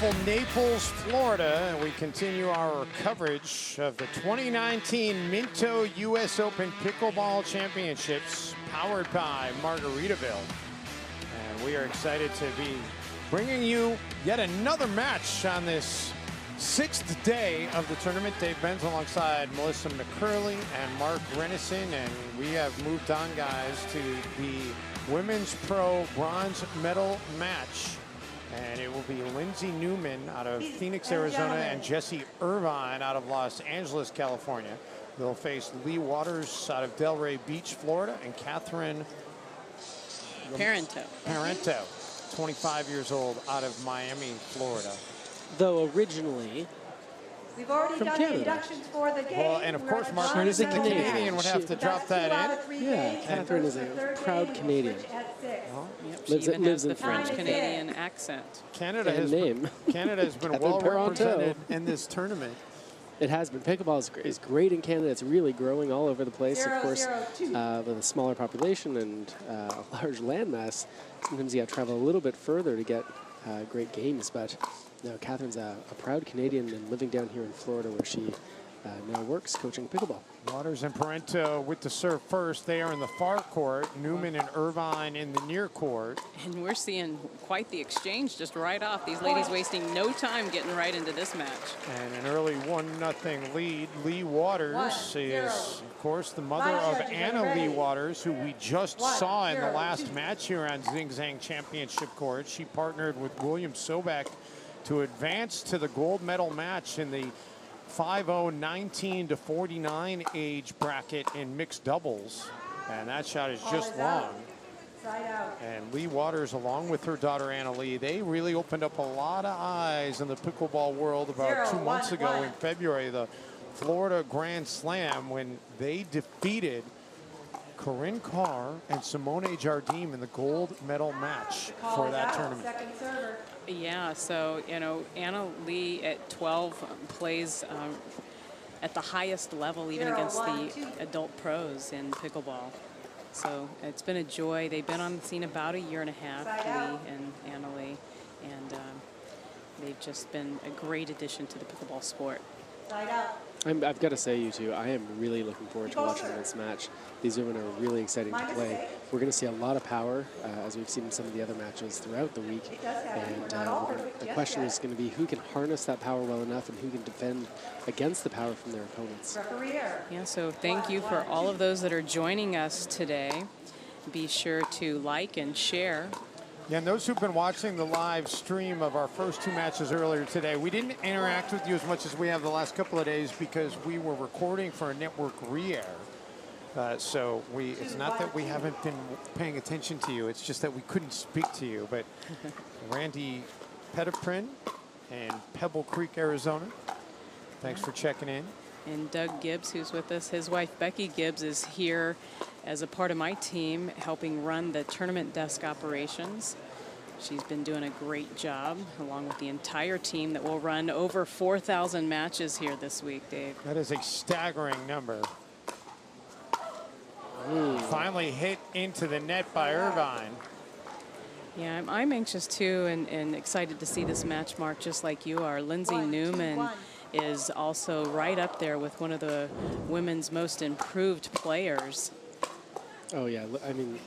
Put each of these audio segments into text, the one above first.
beautiful Naples, Florida, and we continue our coverage of the 2019 Minto US Open Pickleball Championships, powered by Margaritaville. And we are excited to be bringing you yet another match on this 6th day of the tournament. Dave Benz alongside Melissa McCurley and Mark Renison, and we have moved on, guys, to the Women's Pro Bronze Medal match. And it will be LINDSEY NEWMAN out of Phoenix, Arizona, and Jessie IRVINE out of Los Angeles, California. They'll face LEIGH WATERS out of Delray Beach, Florida, and Catherine Parentau, 25 years old, out of Miami, Florida. Though originally, we've already done the inductions for the game. Well, and of course, Mark Renison, the Canadian, would have to drop that in. Yeah, Catherine is a proud Canadian. Well, yep, she even has the French-Canadian accent. Canada has been well represented in this tournament. It has been. Pickleball is great in Canada. It's really growing all over the place. Of course, with a smaller population and a large landmass, sometimes you have to travel a little bit further to get great games. But no, Catherine's a proud Canadian and living down here in Florida, where she now works coaching pickleball. Waters and Parentau with the serve first. They are in the far court. Newman and IRVINE in the near court. And we're seeing quite the exchange just right off. These ladies wasting no time getting right into this match. And an early 1-0 lead. Leigh Waters is, of course, the mother of Anna Leigh Waters, who we just saw in the last match here on Zing Zang Championship Court. She partnered with William Sobek to advance to the gold medal match in the 5-0 19 to 49 age bracket in mixed doubles, and that shot is just long. And Leigh Waters, along with her daughter Anna Leigh, they really opened up a lot of eyes in the pickleball world about 2 months ago in February, the Florida Grand Slam, when they defeated Corinne Carr and Simone Jardim in the gold medal match for that tournament. Yeah, so, you know, Anna Leigh at 12 plays at the highest level, even against the adult pros in pickleball. So it's been a joy. They've been on the scene about a year and a half, Leigh and Anna Leigh, and they've just been a great addition to the pickleball sport. I've got to say, you two, I am really looking forward to watching this match. These women are really exciting to play. We're going to see a lot of power, as we've seen in some of the other matches throughout the week. And the question is going to be who can harness that power well enough and who can defend against the power from their opponents. Yeah, so thank you for all of those that are joining us today. Be sure to like and share. Yeah, and those who've been watching the live stream of our first 2 matches earlier today, we didn't interact with you as much as we have the last couple of days because we were recording for a network re-air. So it's not that we haven't been paying attention to you, it's just that we couldn't speak to you. But Randy Petiprin in Pebble Creek, Arizona, thanks for checking in. And Doug Gibbs, who's with us, his wife Becky Gibbs is here as a part of my team, helping run the tournament desk operations. She's been doing a great job, along with the entire team that will run over 4,000 matches here this week, Dave. That is a staggering number. Finally hit into the net by IRVINE. Yeah, I'm anxious too, and excited to see this match, Mark, just like you are. LINDSEY NEWMAN is also right up there with one of the women's most improved players. Oh yeah, I mean,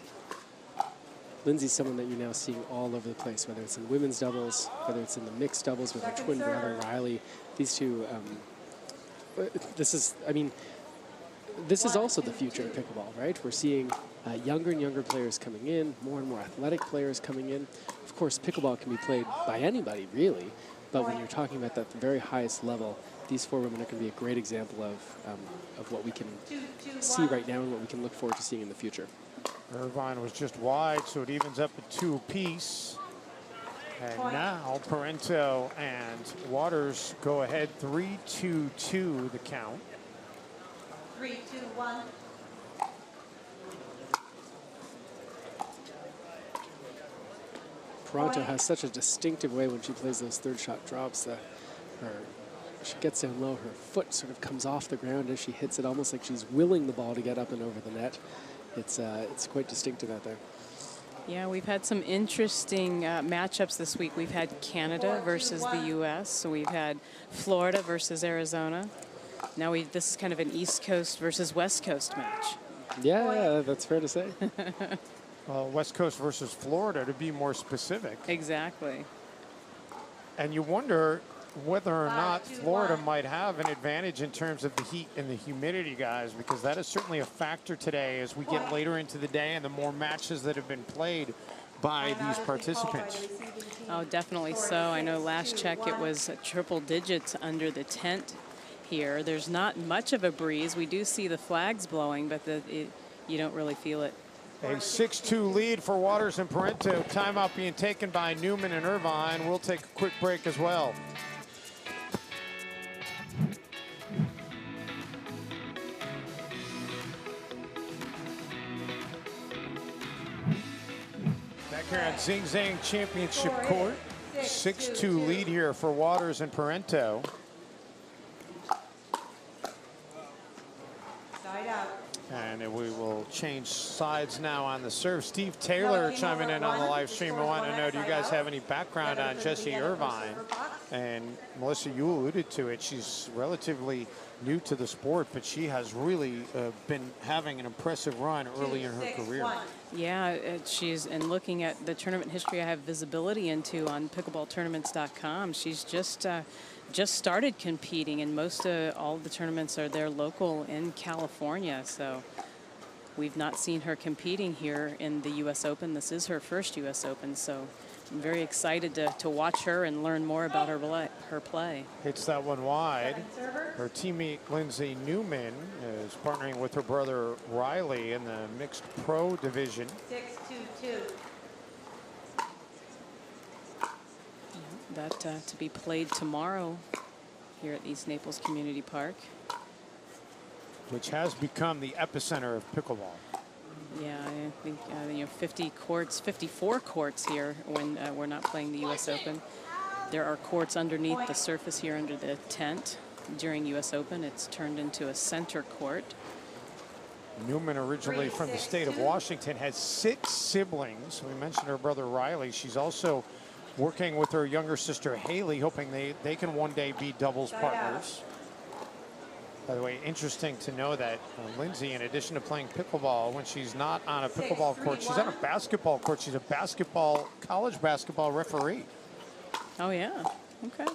LINDSEY's someone that you're now seeing all over the place, whether it's in women's doubles, whether it's in the mixed doubles with her twin brother Riley. These two, this is also the future of pickleball, right? We're seeing younger and younger players coming in, more and more athletic players coming in. Of course, pickleball can be played by anybody, really, but when you're talking about that very highest level, these 4 women are going to be a great example of what we can see right now and what we can look forward to seeing in the future. IRVINE was just wide, so it evens up at 2 apiece. And now Parentau and Waters go ahead 3-2-2 the count. 3, 2, 1. Parentau has such a distinctive way when she plays those third shot drops. She gets down low, her foot sort of comes off the ground as she hits it, almost like she's willing the ball to get up and over the net. It's quite distinctive out there. Yeah, we've had some interesting matchups this week. We've had Canada versus the U.S., so we've had Florida versus Arizona. Now this is kind of an East Coast versus West Coast match. Yeah, that's fair to say. Well, West Coast versus Florida, to be more specific. Exactly. And you wonder whether or not Florida might have an advantage in terms of the heat and the humidity, guys, because that is certainly a factor today as we get later into the day and the more matches that have been played by these participants. Oh, definitely so. I know last check it was triple digits under the tent here. There's not much of a breeze. We do see the flags blowing, but you don't really feel it. A 6-2 lead for Waters and Parenteau. Timeout being taken by Newman and Irvine. We'll take a quick break as well. Back here on Zing Zang Championship Court. 6-2 lead here for Waters and Parenteau. Side out. And we will change sides now on the serve. Steve Taylor chiming in on the live stream. I want to know, do you guys have any background on Jessie Irvine? And Melissa, you alluded to it. She's relatively new to the sport, but she has really been having an impressive run early in her career. Yeah, and looking at the tournament history I have visibility into on pickleballtournaments.com, she's just started competing, and all of the tournaments are there local in California. So we've not seen her competing here in the US Open. This is her first US Open, so I'm very excited to watch her and learn more about her play. Hits that one wide. Her teammate LINDSEY NEWMAN is partnering with her brother Riley in the mixed pro division. 6-2-2. That to be played tomorrow here at East Naples Community Park. Which has become the epicenter of pickleball. Yeah, I think 54 courts here when we're not playing the U.S. Open. There are courts underneath the surface here under the tent. During U.S. Open, it's turned into a center court. Newman, originally from the state of Washington, has 6 siblings. We mentioned her brother Riley. She's also working with her younger sister Haley, hoping they can one day be doubles partners. By the way, interesting to know that LINDSEY, in addition to playing pickleball, when she's not on a pickleball court, she's on a basketball court. She's a college basketball referee. Oh, yeah. Okay.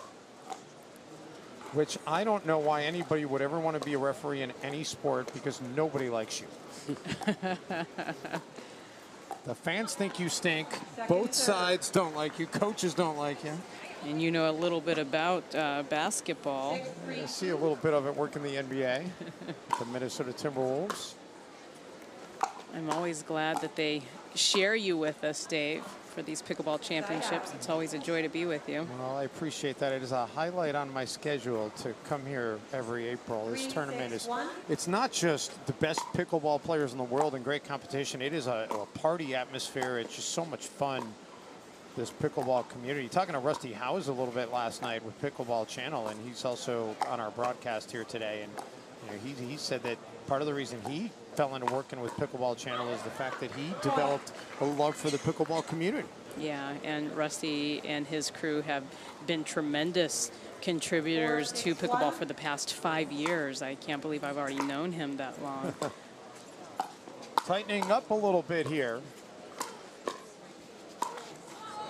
Which I don't know why anybody would ever want to be a referee in any sport, because nobody likes you. The fans think you stink. Both sides don't like you. Coaches don't like you. And you know a little bit about basketball. I see a little bit of it work in the NBA, the Minnesota Timberwolves. I'm always glad that they share you with us, Dave, for these pickleball championships. It's always a joy to be with you. Well, I appreciate that. It is a highlight on my schedule to come here every April. This tournament it's not just the best pickleball players in the world and great competition. It is a party atmosphere. It's just so much fun, this pickleball community. Talking to Rusty Howes a little bit last night with Pickleball Channel, and he's also on our broadcast here today. And you know, he said that part of the reason he fell into working with Pickleball Channel is the fact that he developed a love for the pickleball community. Yeah, and Rusty and his crew have been tremendous contributors to pickleball for the past 5 years. I can't believe I've already known him that long. Tightening up a little bit here.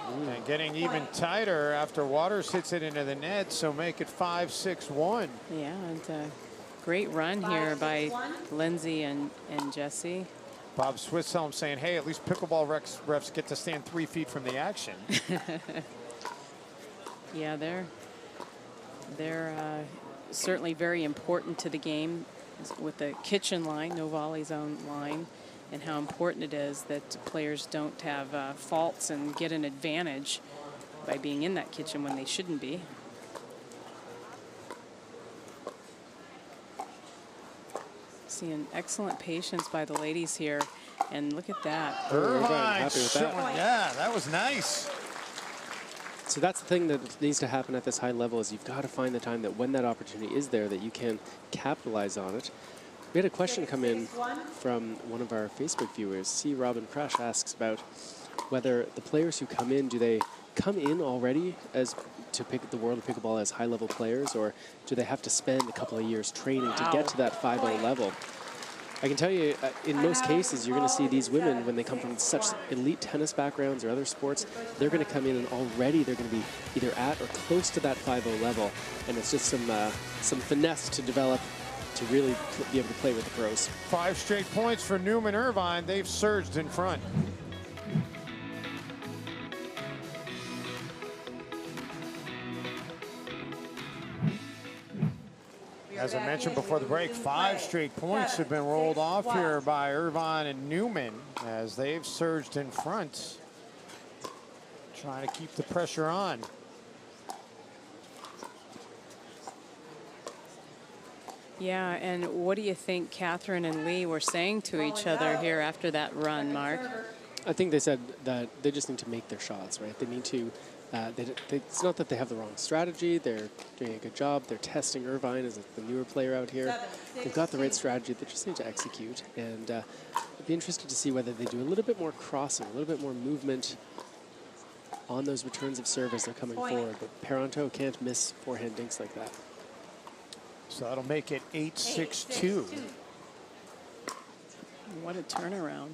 And getting even tighter after Waters hits it into the net, so make it 5-6-1. Yeah, and great run here by LINDSEY and Jessie. Bob Swisshelm saying, hey, at least pickleball refs get to stand 3 feet from the action. Yeah, they're certainly very important to the game with the kitchen line, no volley zone line, and how important it is that players don't have faults and get an advantage by being in that kitchen when they shouldn't be. Seeing excellent patience by the ladies here, and look at that. Irvine, happy with that. Yeah, that was nice. So that's the thing that needs to happen at this high level, is you've got to find the time that when that opportunity is there, that you can capitalize on it. We had a question come in from one of our Facebook viewers. C. Robin Crash asks about whether the players who come in, do they come in already as to pick the world of pickleball as high-level players, or do they have to spend a couple of years training to get to that 5-0 level? I can tell you, in most cases, you're going to see these women, when they come from such elite tennis backgrounds or other sports, they're going to come in and already they're going to be either at or close to that 5-0 level, and it's just some finesse to develop to really be able to play with the pros. 5 straight points for Newman Irvine. They've surged in front. As I mentioned before the break, 5 straight points have been rolled off here by Irvine and Newman as they've surged in front, trying to keep the pressure on. Yeah, and what do you think Catherine and Leigh were saying to each other here after that run, Mark? I think they said that they just need to make their shots, right? They need to, it's not that they have the wrong strategy. They're doing a good job. They're testing Irvine as the newer player out here. They've got the right strategy. They just need to execute. And I'd be interested to see whether they do a little bit more crossing, a little bit more movement on those returns of serve as they're coming forward. But Parenteau can't miss forehand dinks like that. So that'll make it 8-6-2. What a turnaround.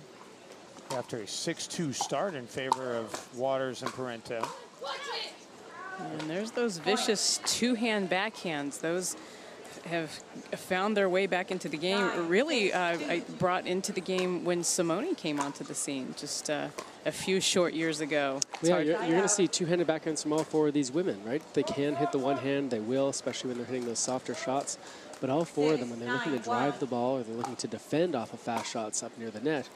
After a 6-2 start in favor of Waters and Parenteau. And there's those vicious two-hand backhands. Those have found their way back into the game. Really I brought into the game when Simone came onto the scene just a few short years ago. Yeah, you're going to see two-handed backhands from all 4 of these women, right? They can hit the one hand. They will, especially when they're hitting those softer shots. But all 4 of them, when they're looking to drive the ball or they're looking to defend off of fast shots up near the net,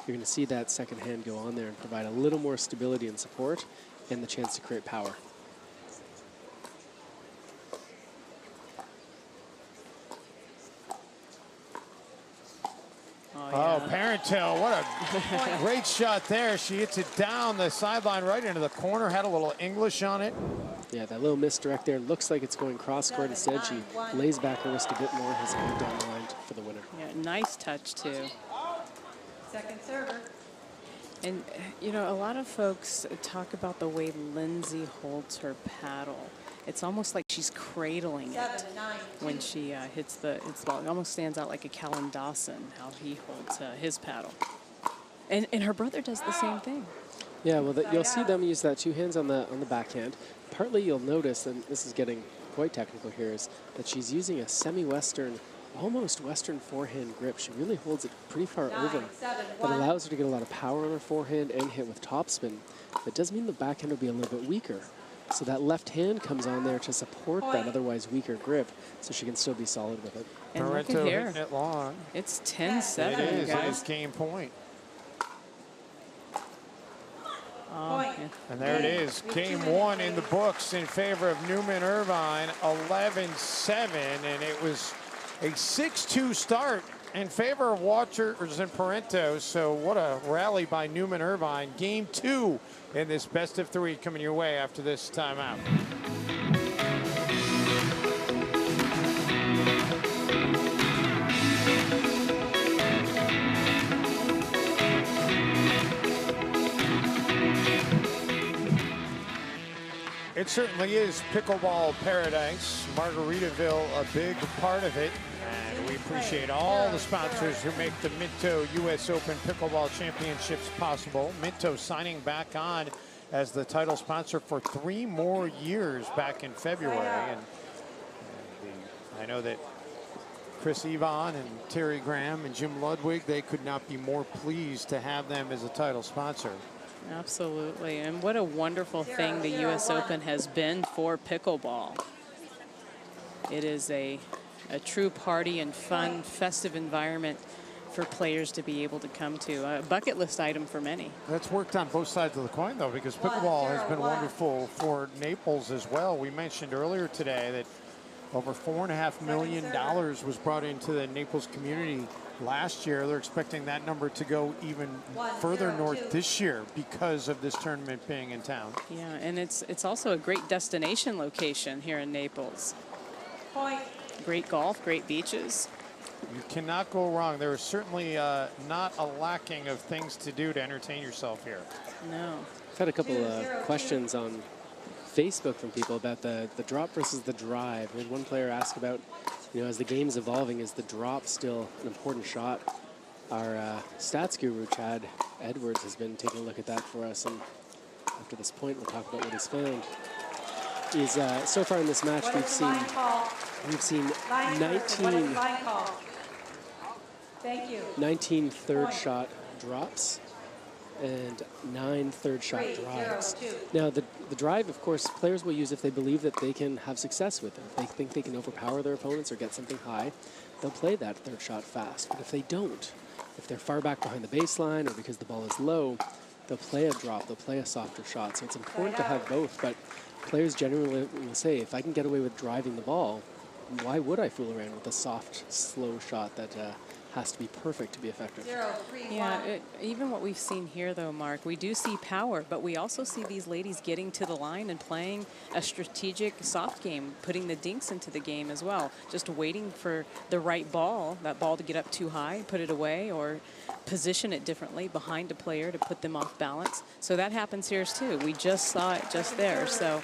you're going to see that second hand go on there and provide a little more stability and support and the chance to create power. Oh, Parenteau, what a great shot there. She hits it down the sideline right into the corner, had a little English on it. Yeah, that little misdirect there. Looks like it's going cross-court. Instead, she lays back her wrist a bit more, has it go down the line for the winner. Yeah, nice touch, too. Second server. And, you know, a lot of folks talk about the way LINDSEY holds her paddle. It's almost like she's cradling it when she hits the ball. It almost stands out like a Callan Dawson, how he holds his paddle. And her brother does the same thing. Yeah, well, you'll see them use that 2 hands on the backhand. Partly you'll notice, and this is getting quite technical here, is that she's using a semi-Western, almost Western forehand grip. She really holds it pretty far over. That allows her to get a lot of power on her forehand and hit with topspin. That does mean the backhand will be a little bit weaker. So that left hand comes on there to support that otherwise weaker grip, so she can still be solid with it. And look at Parenteau here. hitting it long. It's 10-7, It guys. is game point. Oh, yeah. And there it is, game 1 in the books in favor of Newman Irvine, 11-7, and it was a 6-2 start in favor of Waters and Parenteau. So what a rally by Newman Irvine. Game 2 in this best of 3 coming your way after this timeout. It certainly is pickleball paradise. Margaritaville, a big part of it. And we appreciate all the sponsors who make the Minto US Open Pickleball Championships possible. Minto signing back on as the title sponsor for 3 more years back in February. And I know that Chris Yvonne and Terry Graham and Jim Ludwig, they could not be more pleased to have them as a title sponsor. Absolutely. And what a wonderful thing the U.S. Open has been for pickleball. It is a true party and fun, festive environment for players to be able to come to. A bucket list item for many. That's worked on both sides of the coin, though, because pickleball has been wonderful for Naples as well. We mentioned earlier today that over $4.5 million was brought into the Naples community last year. They're expecting that number to go even further north this year because of this tournament being in town. Yeah, and it's also a great destination location here in Naples. Great golf, great beaches. You cannot go wrong. There is certainly not a lacking of things to do to entertain yourself here. No. I've had a couple of questions on Facebook from people about the drop versus the drive. We had one player ask about, as the game's evolving, is the drop still an important shot? Our stats guru, Chad Edwards, has been taking a look at that for us, and after this point, we'll talk about what he's found. So far in this match, we've seen 19 third shot drops and 9 third shot drives. Now, the drive, of course, players will use if they believe that they can have success with it. If they think they can overpower their opponents or get something high, they'll play that third shot fast. But if they don't, if they're far back behind the baseline or because the ball is low, they'll play a drop, they'll play a softer shot. So it's important to have both, but players generally will say, if I can get away with driving the ball, why would I fool around with a soft, slow shot that has to be perfect to be effective? Yeah, even what we've seen here, though, Mark, we do see power, but we also see these ladies getting to the line and playing a strategic soft game, putting the dinks into the game as well, just waiting for the right ball, that ball to get up too high, put it away, or position it differently behind a player to put them off balance. So that happens here too. We just saw it just there. So,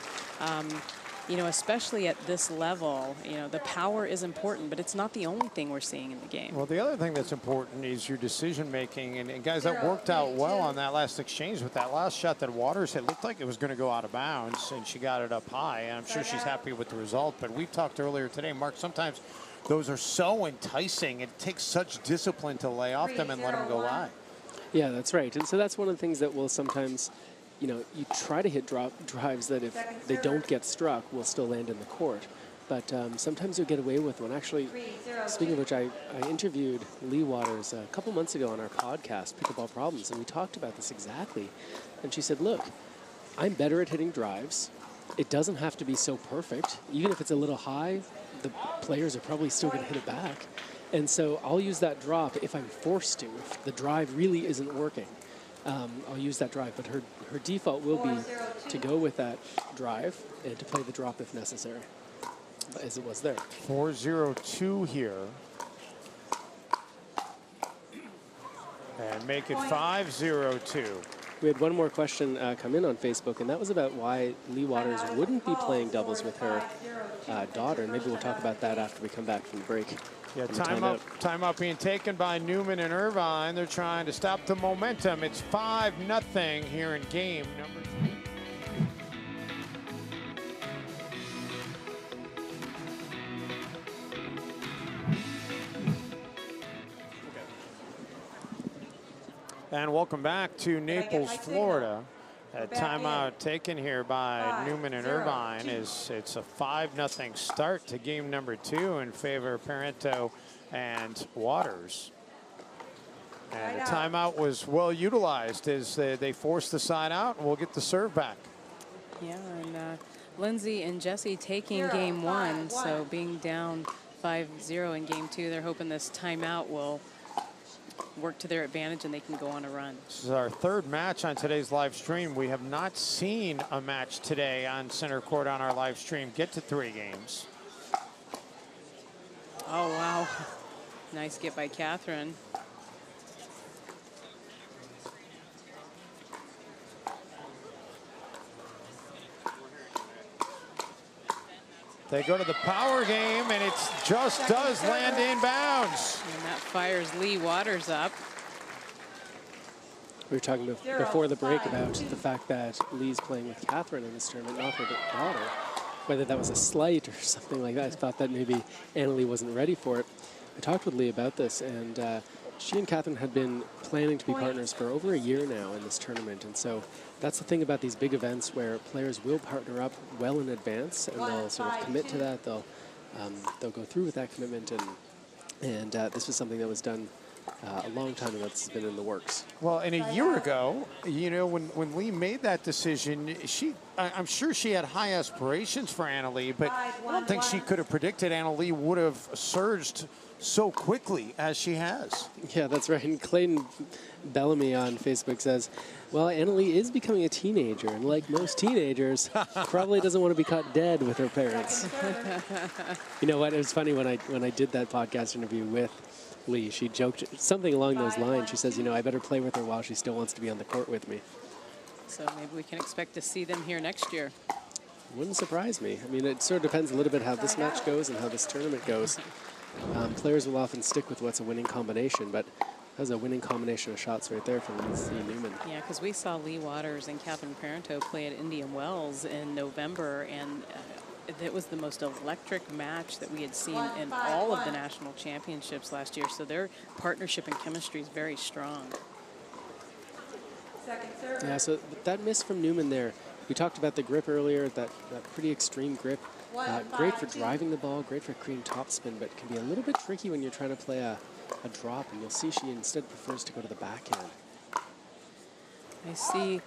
especially at this level, the power is important, but it's not the only thing we're seeing in the game. Well, the other thing that's important is your decision making. And guys, that worked out well on that last exchange with that last shot that Waters had. Looked like it was going to go out of bounds, and she got it up high. And I'm sure she's happy with the result. But we've talked earlier today, Mark, sometimes those are so enticing. It takes such discipline to lay off them and let them go by. Yeah, that's right. And so that's one of the things that will sometimes, you try to hit drives that if they don't get struck will still land in the court. But sometimes you'll get away with one. Actually, speaking of which, I interviewed Leigh Waters a couple months ago on our podcast, Pickleball Problems, and we talked about this exactly. And she said, look, I'm better at hitting drives. It doesn't have to be so perfect. Even if it's a little high, the players are probably still going to hit it back. And so I'll use that drop if I'm forced to, if the drive really isn't working. I'll use that drive, but her default will be to go with that drive and to play the drop if necessary, as it was there. 4-0-2 here. And make it 5-0-2. We had one more question come in on Facebook, and that was about why Leigh Waters wouldn't be playing doubles with her daughter. Maybe we'll talk about that after we come back from the break. Yeah, timeout being taken by Newman and Irvine. They're trying to stop the momentum. It's 5-0 here in game number 3. And welcome back to Naples, Florida. A timeout taken here by Newman and Irvine. It's a 5-0 start to game number 2 in favor of Parenteau and Waters. And the timeout was well utilized as they forced the side out, and we'll get the serve back. Yeah, and LINDSEY and Jessie taking game 1, so being down 5-0 in game 2, they're hoping this timeout will work to their advantage and they can go on a run. This is our 3rd match on today's live stream. We have not seen a match today on center court on our live stream get to 3 games. Oh, wow. Nice get by Catherine. They go to the power game, and it just does land inbounds. And that fires Leigh Waters up. We were talking before the break about the fact that Leigh's playing with Catherine in this tournament, not her daughter. Whether that was a slight or something like that. I thought that maybe Anna-Leigh wasn't ready for it. I talked with Leigh about this, and she and Catherine had been planning to be partners for over a year now in this tournament. And so that's the thing about these big events where players will partner up well in advance, and they'll sort of commit to that. They'll go through with that commitment, and this was something that was done a long time ago. This has been in the works. Well, and a year ago, when Leigh made that decision, I'm sure she had high aspirations for Anna-Leigh, but I don't think she could have predicted Anna-Leigh would have surged so quickly as she has. Yeah, that's right. And Clayton Bellamy on Facebook says, well, Annalee is becoming a teenager, and like most teenagers, probably doesn't want to be caught dead with her parents. You know what? It was funny when I did that podcast interview with Leigh. She joked something along those lines. She says, you know, I better play with her while she still wants to be on the court with me. So maybe we can expect to see them here next year. Wouldn't surprise me. I mean, it sort of depends a little bit how this match goes and how this tournament goes. Players will often stick with what's a winning combination, but that was a winning combination of shots right there from LINDSEY NEWMAN. Yeah, because we saw Leigh Waters and Catherine Parenteau play at Indian Wells in November, and it was the most electric match that we had seen in all of the national championships last year. So their partnership and chemistry is very strong. Yeah, so that miss from Newman there, we talked about the grip earlier, that pretty extreme grip. Great for driving the ball, great for creating topspin, but can be a little bit tricky when you're trying to play a drop, and you'll see she instead prefers to go to the backhand. I see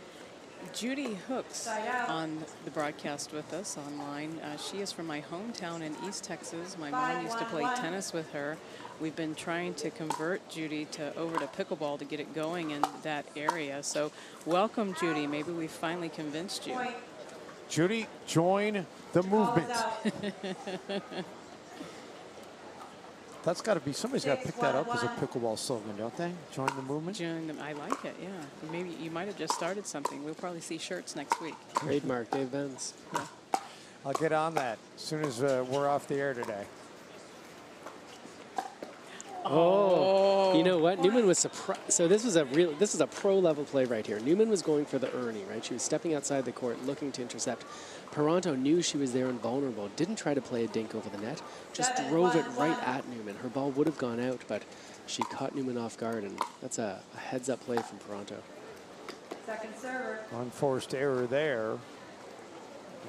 Judy Hooks on the broadcast with us online. She is from my hometown in East Texas. My mom used to play tennis with her. We've been trying to convert Judy over to pickleball to get it going in that area. So welcome, Judy. Maybe we finally convinced you. Judy, join the movement. That's got to be, somebody's got to pick that up as a pickleball slogan, don't they? Join the movement? Join them. I like it, yeah. Maybe you might have just started something. We'll probably see shirts next week. Trademark, Dave Benz. Yeah. I'll get on that as soon as we're off the air today. Oh, you know what? Newman was surprised. So this is a pro level play right here. Newman was going for the Ernie, right? She was stepping outside the court, looking to intercept. Parento knew she was there and vulnerable. Didn't try to play a dink over the net. Just drove it right at Newman. Her ball would have gone out, but she caught Newman off guard, and that's a heads-up play from Parento. Second server. Unforced error there.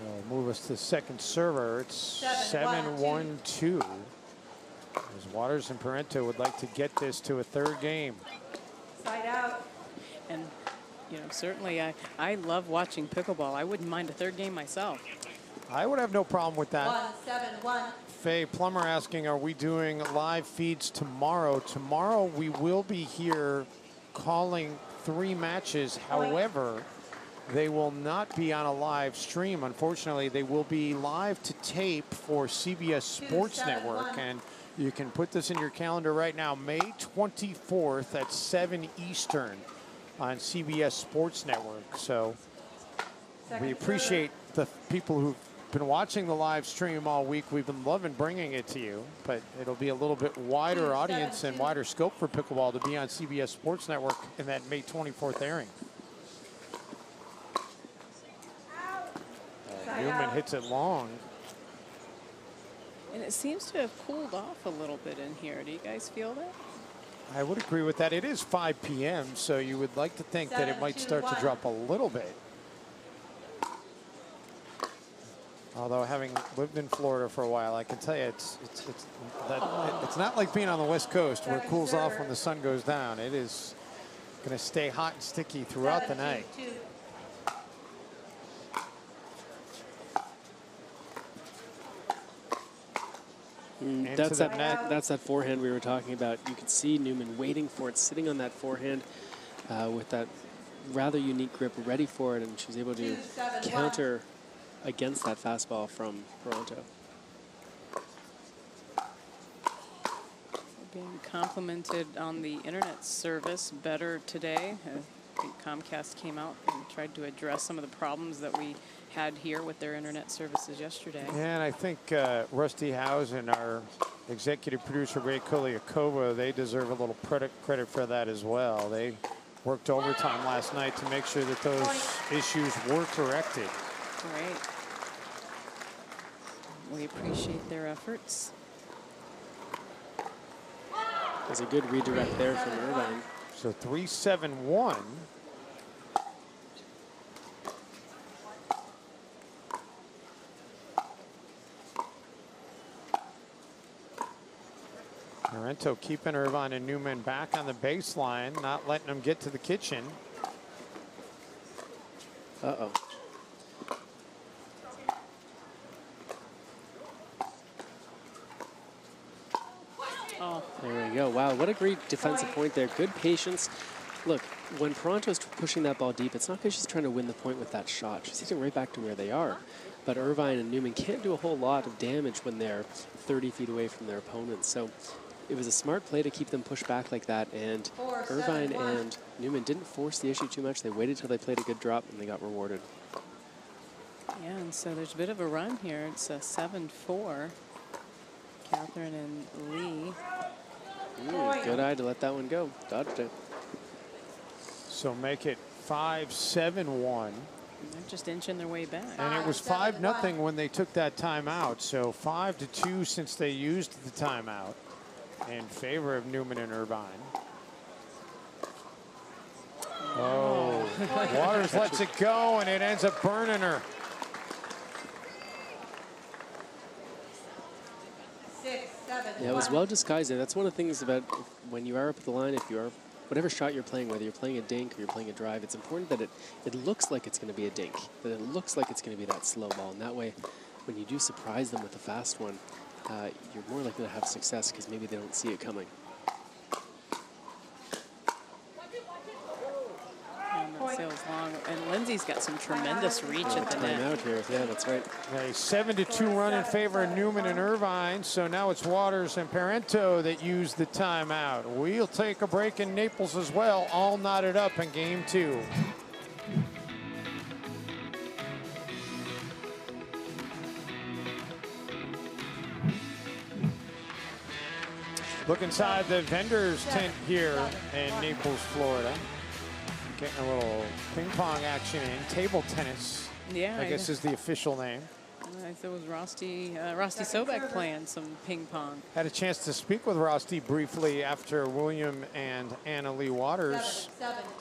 Will move us to second server. It's 7-1-2. As Waters and Parento would like to get this to a third game. Side out. And, you know, certainly I love watching pickleball. I wouldn't mind a third game myself. I would have no problem with that. 1-7-1. Faye Plummer asking, are we doing live feeds tomorrow? Tomorrow we will be here calling 3 matches. However, they will not be on a live stream. Unfortunately, they will be live to tape for CBS Sports Network. And you can put this in your calendar right now, May 24th at 7 Eastern on CBS Sports Network. So we appreciate the people who've been watching the live stream all week. We've been loving bringing it to you, but it'll be a little bit wider audience and wider scope for pickleball to be on CBS Sports Network in that May 24th airing. Newman hits it long. And it seems to have cooled off a little bit in here. Do you guys feel that? I would agree with that. It is 5 p.m., so you would like to think that it might start to drop a little bit. Although having lived in Florida for a while, I can tell you it's not like being on the West Coast where it cools off when the sun goes down. It is going to stay hot and sticky throughout the night. 7-2-2. That's that forehand we were talking about. You could see Newman waiting for it, sitting on that forehand with that rather unique grip, ready for it, and she was able to counter against that fastball from Parento. Being complimented on the internet service better today. I think Comcast came out and tried to address some of the problems that we had here with their internet services yesterday. And I think Rusty Howes and our executive producer, Ray Koliakova, they deserve a little credit for that as well. They worked overtime last night to make sure that those issues were corrected. Great. We appreciate their efforts. There's a good redirect there from Irvine. So 3-7-1. Parento keeping Irvine and Newman back on the baseline, not letting them get to the kitchen. Uh-oh. Oh, There we go. Wow, what a great defensive point there. Good patience. Look, when Parenteau's pushing that ball deep, it's not because she's trying to win the point with that shot. She's hitting right back to where they are. But Irvine and Newman can't do a whole lot of damage when they're 30 feet away from their opponents. So it was a smart play to keep them pushed back like that. And Irvine and Newman didn't force the issue too much. They waited till they played a good drop and they got rewarded. Yeah, and so there's a bit of a run here. It's a 7-4. Catherine and Leigh. Good eye to let that one go. Dodged it. So make it 5-7-1. They're just inching their way back. And it was 5-0 when they took that timeout. So 5-2 since they used the timeout in favor of Newman and Irvine. Oh, Waters lets it go and it ends up burning her. 6, 7. Yeah, it was well disguised there. That's one of the things about when you are up at the line, if you are, whatever shot you're playing, whether you're playing a dink or you're playing a drive, it's important that it looks like it's going to be a dink, that it looks like it's going to be that slow ball. And that way, when you do surprise them with a fast one, you're more likely to have success because maybe they don't see it coming. And that sails long. And Lindsay's got some tremendous reach at the net. Out here. Yeah, that's right. A 7-2 run in favor of Newman and Irvine. So now it's Waters and Parenteau that use the timeout. We'll take a break in Naples as well. All knotted up in game 2. Look inside the vendors tent here in Naples, Florida. Getting a little ping pong action in. Table tennis, Yeah, I guess is the official name. I thought it was Rusty Sobek playing some ping pong. Had a chance to speak with Rusty briefly after William and Anna Leigh Waters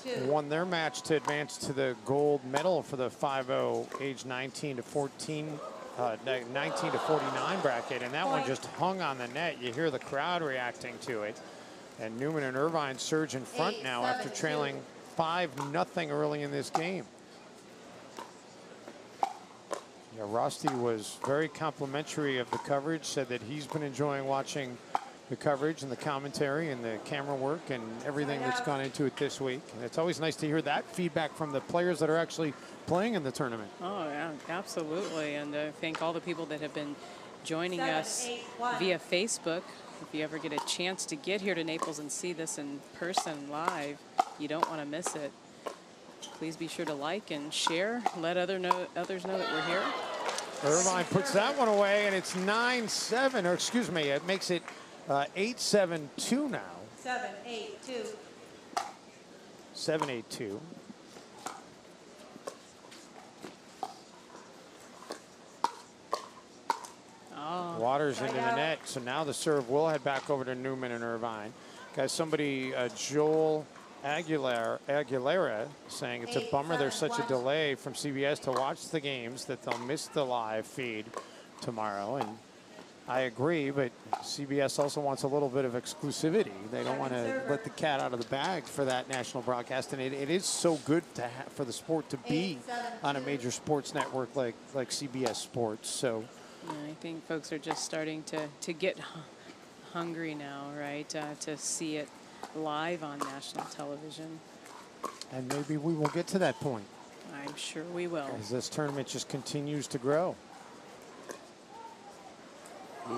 7-2. won their match to advance to the gold medal for the 5-0 age 19 to 49 bracket, and that one just hung on the net. You hear the crowd reacting to it. And Newman and Irvine surge in front now after trailing 5-0 early in this game. Yeah, Rusty was very complimentary of the coverage, said that he's been enjoying watching the coverage and the commentary and the camera work and everything that's gone into it this week. And it's always nice to hear that feedback from the players that are actually playing in the tournament. Oh, yeah, absolutely. And thank all the people that have been joining us via Facebook. If you ever get a chance to get here to Naples and see this in person live, you don't want to miss it. Please be sure to like and share. Let others know that we're here. Irvine puts that one away, and it's 9-7, or excuse me, it makes it 8-7-2 now. 7-8-2. 7-8-2. Oh. Waters into the net, so now the serve will head back over to Newman and Irvine. Guys, somebody, Joel Aguilera, saying it's a bummer there's such a delay from CBS to watch the games that they'll miss the live feed tomorrow. And I agree, but CBS also wants a little bit of exclusivity. They don't want to let the cat out of the bag for that national broadcast. And it is so good to for the sport to be on a major sports network like CBS Sports. So yeah, I think folks are just starting to get hungry now, right, to see it live on national television. And maybe we will get to that point. I'm sure we will. As this tournament just continues to grow.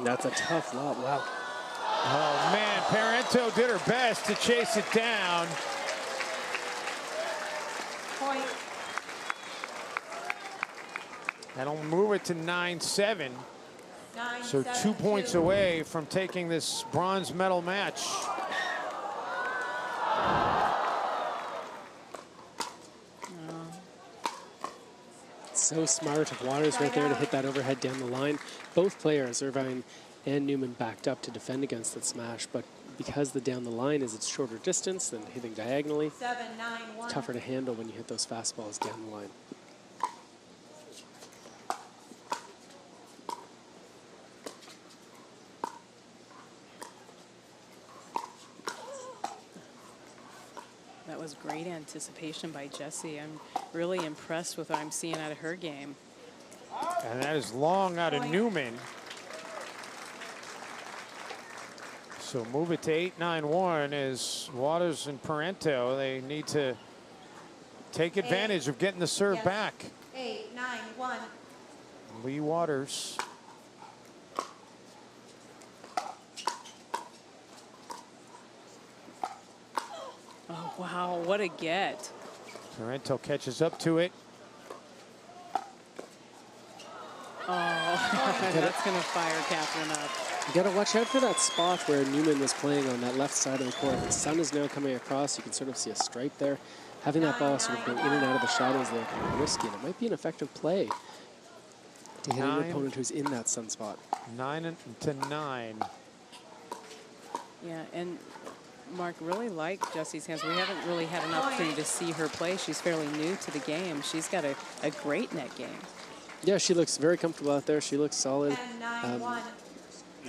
That's a tough lob. Wow. Oh, man, Parenteau did her best to chase it down. Point. That'll move it to 9-7. 9, So 2 points away from taking this bronze medal match. So smart of Waters right there to hit that overhead down the line. Both players, Irvine and Newman, backed up to defend against that smash, but because the down the line is its shorter distance than hitting diagonally, 7-9-1. tougher to handle when you hit those fastballs down the line. That was great anticipation by Jessie. I'm really impressed with what I'm seeing out of her game. And that is long out of Newman. So move it to 8-9-1 as Waters and Parenteau, they need to take advantage of getting the serve back. 8-9-1. Leigh Waters. Oh, wow, what a get. Parenteau catches up to it. Oh, that's going to fire Catherine up. You got to watch out for that spot where Newman was playing on that left side of the court. The sun is now coming across. You can sort of see a stripe there. Having that ball sort of go in and out of the shadows there can be risky. And it might be an effective play to hit an opponent who's in that sunspot. 9-9. Yeah, and Mark, really like Jessie's hands. We haven't really had an opportunity to see her play. She's fairly new to the game. She's got a great net game. Yeah, she looks very comfortable out there. She looks solid. 10-9-1.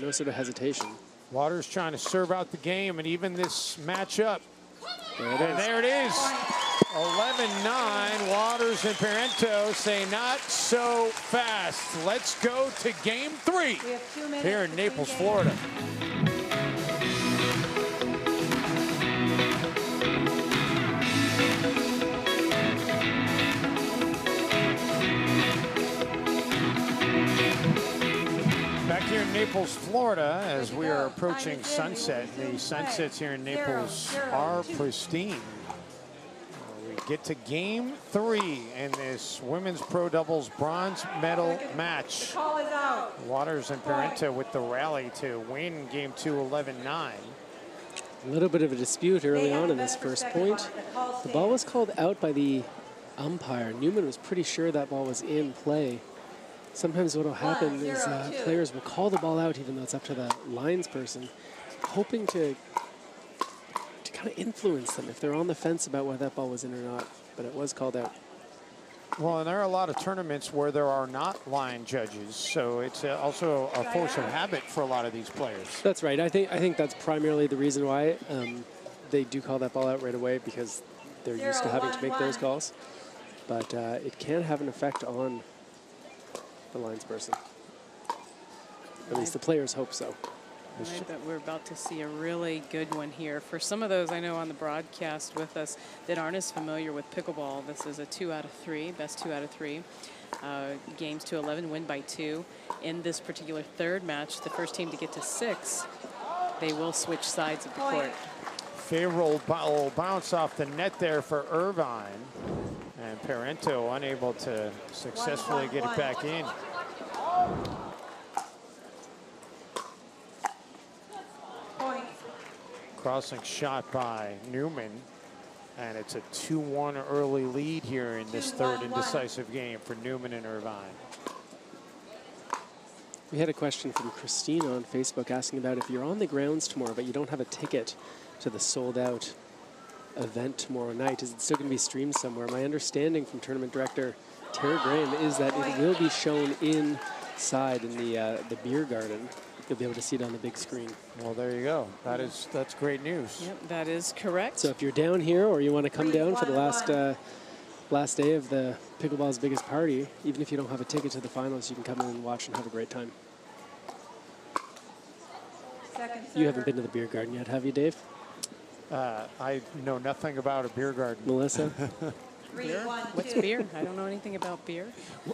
No sort of hesitation. Waters trying to serve out the game and even this matchup. There it And is. there it is. 11-9. Waters and Parenteau say not so fast. Let's go to game 3 We have 2 minutes here in between Naples, games. Florida. Back here in Naples, Florida, as we are approaching sunset. The sunsets here in Naples are pristine. We get to game 3 in this women's pro doubles bronze medal match. Call is out. Waters and Parenteau with the rally to win game 2, 11-9. A little bit of a dispute early on in this first point. The ball was called out by the umpire. Newman was pretty sure that ball was in play. Sometimes what will happen is players will call the ball out even though it's up to the lines person, hoping to kind of influence them if they're on the fence about whether that ball was in or not. But it was called out. Well, and there are a lot of tournaments where there are not line judges, so it's also a force of habit for a lot of these players. That's right. I think that's primarily the reason why they do call that ball out right away, because they're used to having to make those calls. But it can have an effect on the lines person. At least the players hope so. I bet we're about to see a really good one here. For some of those I know on the broadcast with us that aren't as familiar with pickleball, this is a 2 out of 3, best 2 out of 3. Games to 11, win by 2. In this particular third match, the first team to get to 6, they will switch sides of the court. Favorable bounce off the net there for Irvine. And Parenteau unable to successfully get it back in. Point. Crossing shot by Newman. And it's a 2-1 early lead here in this third and decisive game for Newman and Irvine. We had a question from Christine on Facebook asking about if you're on the grounds tomorrow but you don't have a ticket to the sold-out event tomorrow night, is it still going to be streamed somewhere? My understanding from tournament director Tara Graham is that it will be shown inside in the beer garden. You'll be able to see it on the big screen. Well, there you go. That's great news. Yep, that is correct. So if you're down here or you want to come down for the last day of the pickleball's biggest party, even if you don't have a ticket to the finals, you can come in and watch and have a great time. You haven't been to the beer garden yet, have you, Dave? I know nothing about a beer garden. Melissa? Beer? What's beer? I don't know anything about beer.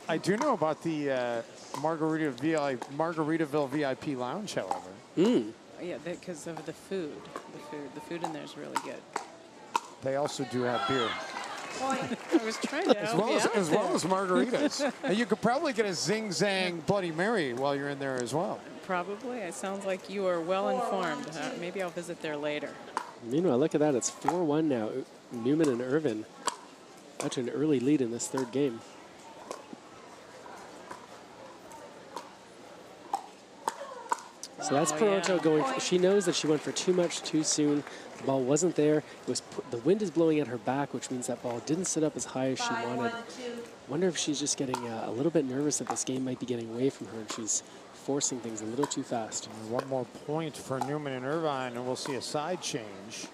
I do know about the Margaritaville VIP Lounge, however. Yeah, because of the food. The food in there is really good. They also do have beer. I was trying to As well as margaritas. And you could probably get a Zing Zang Bloody Mary while you're in there as well. Probably. It sounds like you are well informed. Maybe I'll visit there later. Meanwhile, look at that. It's 4-1 now. Newman and Irvine out to an early lead in this third game. So that's Parenteau going. She knows that she went for too much too soon. The ball wasn't there. It was the wind is blowing at her back, which means that ball didn't sit up as high as she wanted. Wonder if she's just getting a little bit nervous that this game might be getting away from her and she's forcing things a little too fast. One more point for Newman and Irvine, and we'll see a side change.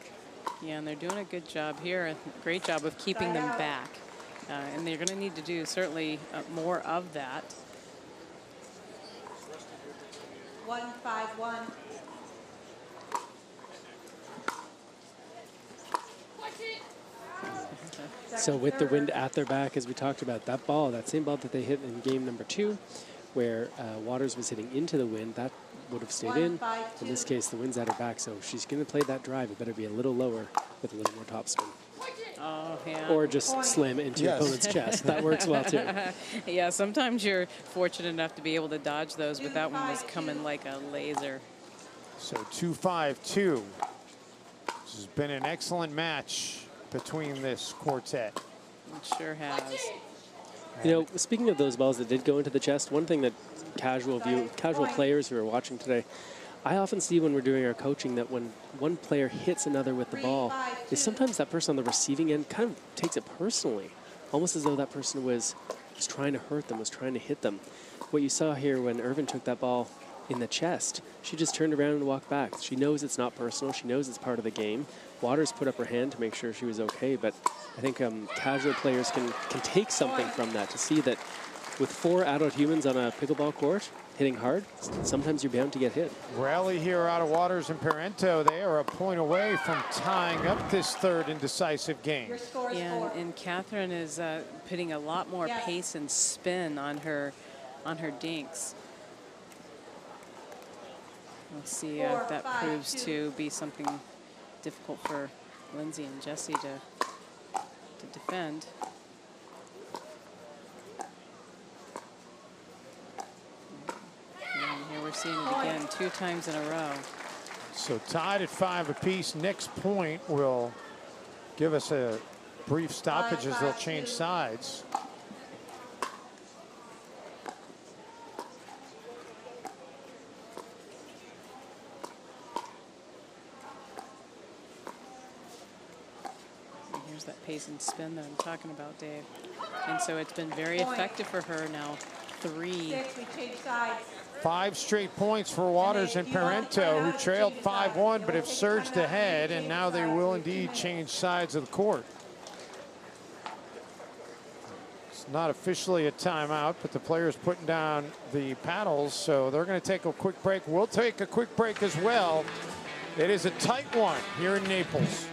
Yeah, and they're doing a good job here. A great job of keeping them back. And they're going to need to do certainly more of that. 1-5-1. So with the wind at their back, as we talked about, that ball, that same ball that they hit in game number 2, where Waters was hitting into the wind, that would have stayed in. In this case, the wind's at her back, so if she's going to play that drive, it better be a little lower with a little more topspin. Oh, yeah. Or just slam it into your opponent's chest. That works well, too. Yeah, sometimes you're fortunate enough to be able to dodge those, but that one was coming like a laser. So 2-5-2. This has been an excellent match between this quartet. It sure has. You know, speaking of those balls that did go into the chest, one thing that casual players who are watching today, I often see when we're doing our coaching that when one player hits another with the ball, is sometimes that person on the receiving end kind of takes it personally, almost as though that person was trying to hurt them, was trying to hit them. What you saw here when Irvine took that ball in the chest, she just turned around and walked back. She knows it's not personal. She knows it's part of the game. Waters put up her hand to make sure she was okay, but I think casual players can take something from that, to see that with 4 adult humans on a pickleball court hitting hard, sometimes you're bound to get hit. Rally here out of Waters and Parento. They are a point away from tying up this third and decisive game. Yeah, and Catherine is putting a lot more pace and spin on her dinks. Let's see if that proves to be something difficult for Lindsay and Jessie to defend. And here we're seeing it again 2 times in a row. So tied at 5 apiece. Next point will give us a brief stoppage as they'll change sides. That pace and spin that I'm talking about, Dave. And so it's been very effective for her now. 3. 5 straight points for Waters and Parento, who trailed 5-1 but have surged ahead, and now they will indeed change sides of the court. It's not officially a timeout, but the players putting down the paddles, so they're going to take a quick break. We'll take a quick break as well. It is a tight one here in Naples.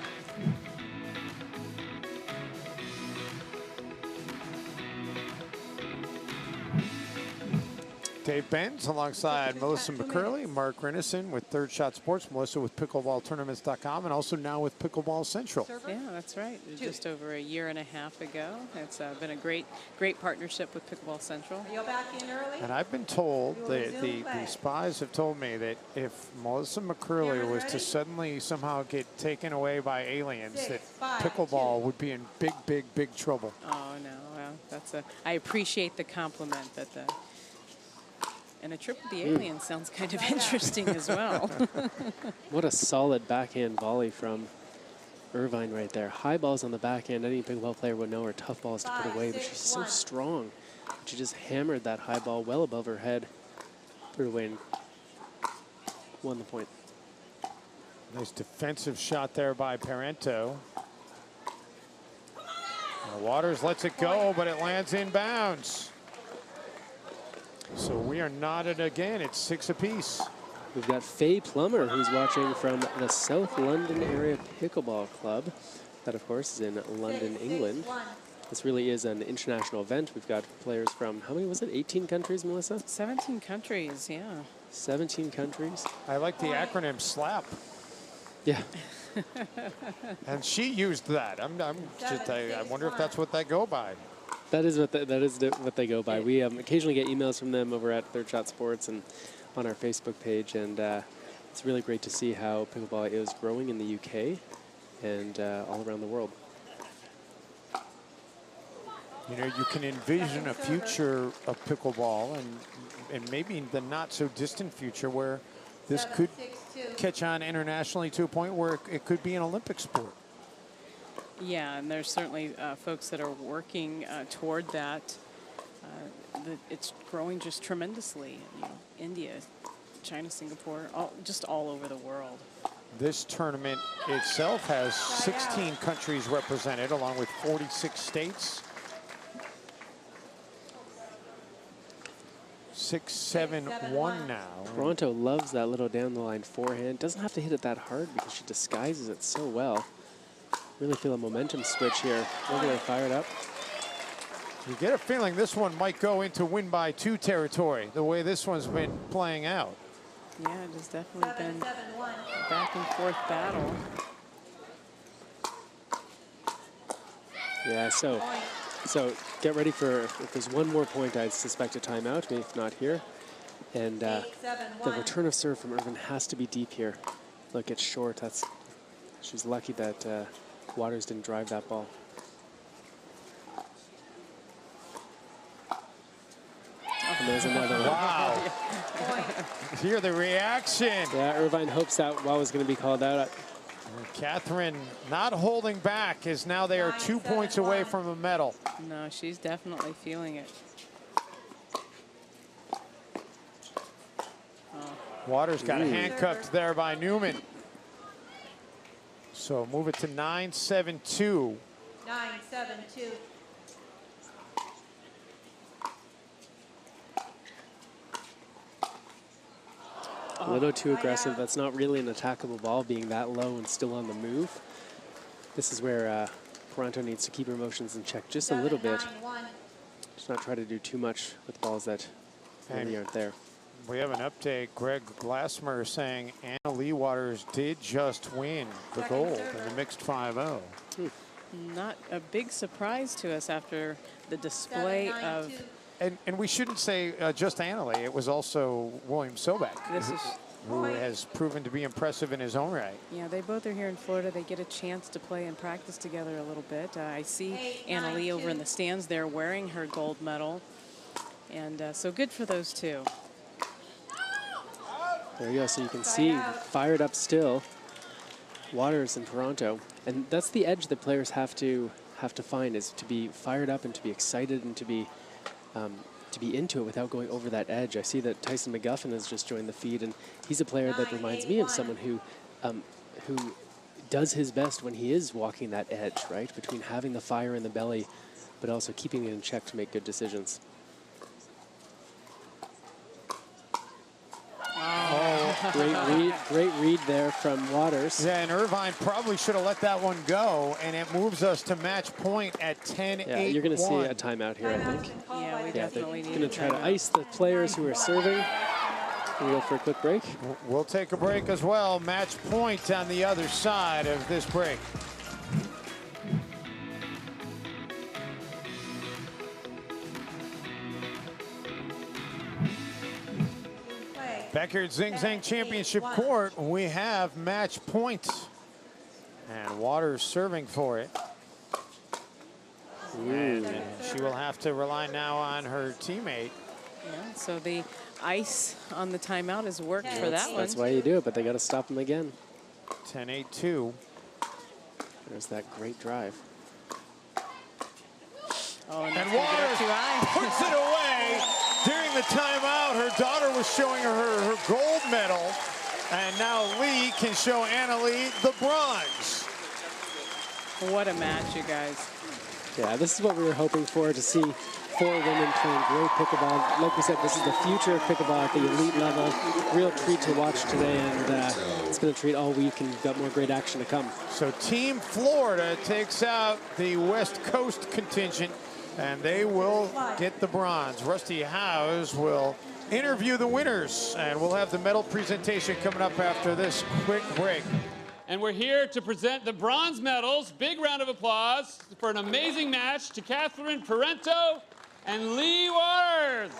Dave Benz alongside Melissa McCurley, Mark Renison with Third Shot Sports, Melissa with pickleballtournaments.com, and also now with Pickleball Central. Yeah, that's right. Just over a year and a half ago. It's been a great partnership with Pickleball Central. You're back in early? And I've been told, the spies have told me that if Melissa McCurley was to suddenly somehow get taken away by aliens, that pickleball would be in big trouble. Oh, no. Well, I appreciate the compliment, but and a trip with the aliens sounds kind of interesting as well. What a solid backhand volley from Irvine right there. High balls on the backhand, any pickleball player would know are tough balls to put away, but she's so strong. She just hammered that high ball well above her head, put it away and won the point. Nice defensive shot there by Parento. Waters lets it go, but it lands inbounds. So we are knotted again. It's 6 apiece. We've got Faye Plummer, who's watching from the South London Area Pickleball Club. That, of course, is in London, England. This really is an international event. We've got players from, how many was it, 18 countries, Melissa? 17 countries, yeah. 17 countries. I like the acronym SLAP. Yeah. And she used that. I wonder if that's what they go by. That is what they go by. We occasionally get emails from them over at Third Shot Sports and on our Facebook page, and it's really great to see how pickleball is growing in the UK and all around the world. You know, you can envision a future of pickleball and maybe the not so distant future where this could catch on internationally to a point where it could be an Olympic sport. Yeah, and there's certainly folks that are working toward that. It's growing just tremendously. You know, India, China, Singapore, just all over the world. This tournament itself has 16 countries represented, along with 46 states. 6-7-1 now. Toronto loves that little down the line forehand. Doesn't have to hit it that hard because she disguises it so well. Really feel a momentum switch here. Look at her fired up. You get a feeling this one might go into win by 2 territory, the way this one's been playing out. Yeah, it has definitely been 7-7-1. back and forth battle. Yeah, so get ready for, if there's one more point, I'd suspect a timeout, maybe if not here. And the 8-7-1. return of serve from Irvine has to be deep here. Look, it's short. She's lucky that Waters didn't drive that ball. And there's another one. Wow. Hear the reaction. Yeah, Irvine hopes that ball was going to be called out. Catherine not holding back, as now they are 2 points away from a medal. No, she's definitely feeling it. Waters got handcuffed there by Newman. So move it to 9-7-2. 9-7-2. A little too aggressive. That's not really an attackable ball, being that low and still on the move. This is where Parento needs to keep her emotions in check just a little bit. 7-9-1. Just not try to do too much with balls that really aren't there. We have an update. Greg Glassmer saying Anna Leigh Waters did just win the gold in the mixed 5-0. Not a big surprise to us after the display of. 7-9-2. And we shouldn't say just Anna Leigh. It was also William Sobek, This is. who has proven to be impressive in his own right. Yeah, they both are here in Florida. They get a chance to play and practice together a little bit. I see Anna Leigh over in the stands there wearing her gold medal. And so good for those two. There you go. So you can see fired up still, Waters and Parento. And that's the edge that players have to find, is to be fired up and to be excited and to be into it without going over that edge. I see that Tyson McGuffin has just joined the feed, and he's a player that reminds me of someone who does his best when he is walking that edge, right? Between having the fire in the belly, but also keeping it in check to make good decisions. Great read there from Waters. Yeah, and Irvine probably should have let that one go, and it moves us to match point at 10-8-1. Yeah, you're going to see a timeout here, I think. Yeah, we definitely they're need going to try to ice the players who are serving. We go for a quick break. We'll take a break as well. Match point on the other side of this break. Back here at Zing Zang Championship Court, we have match point. And Waters serving for it. And she will have to rely now on her teammate. Yeah, so the ice on the timeout has worked for that one. That's why you do it, but they got to stop them again. 10-8-2. There's that great drive. Oh, And Waters puts it away. During the timeout, her daughter was showing her gold medal, and now Leigh can show Anna Leigh the bronze. What a match, you guys. Yeah, this is what we were hoping for, to see 4 women playing great pickleball. Like we said, this is the future of pickleball at the elite level. Real treat to watch today, and it's been a treat all week, and we've got more great action to come. So Team Florida takes out the West Coast contingent, and they will get the bronze. Rusty Howes will interview the winners, and we'll have the medal presentation coming up after this quick break. And we're here to present the bronze medals. Big round of applause for an amazing match to Catherine Parento and Leigh Waters.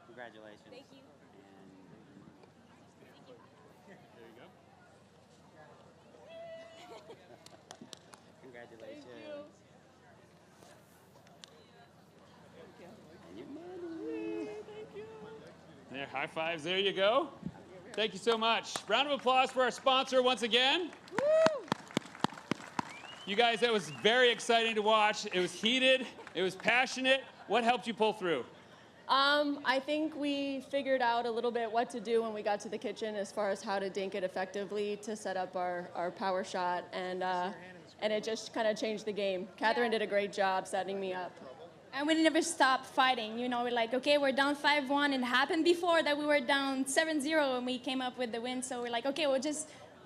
Congratulations. Thank you. There you go. Congratulations. Thank you. There, high fives, there you go. Thank you so much. Round of applause for our sponsor once again. Woo! You guys, that was very exciting to watch. It was heated, it was passionate. What helped you pull through? I think we figured out a little bit what to do when we got to the kitchen as far as how to dink it effectively to set up our power shot, and it just kind of changed the game. Catherine did a great job setting me up. And we never stopped fighting. You know, we're like, okay, we're down 5-1. It happened before that we were down 7-0 and we came up with the win. So we're like, okay, we're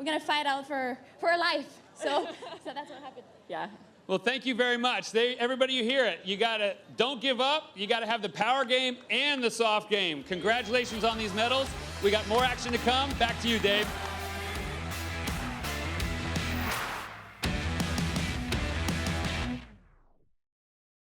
gonna fight out for our life. So that's what happened. Yeah. Well, thank you very much. Everybody, you hear it. You gotta, don't give up. You gotta have the power game and the soft game. Congratulations on these medals. We got more action to come. Back to you, Dave.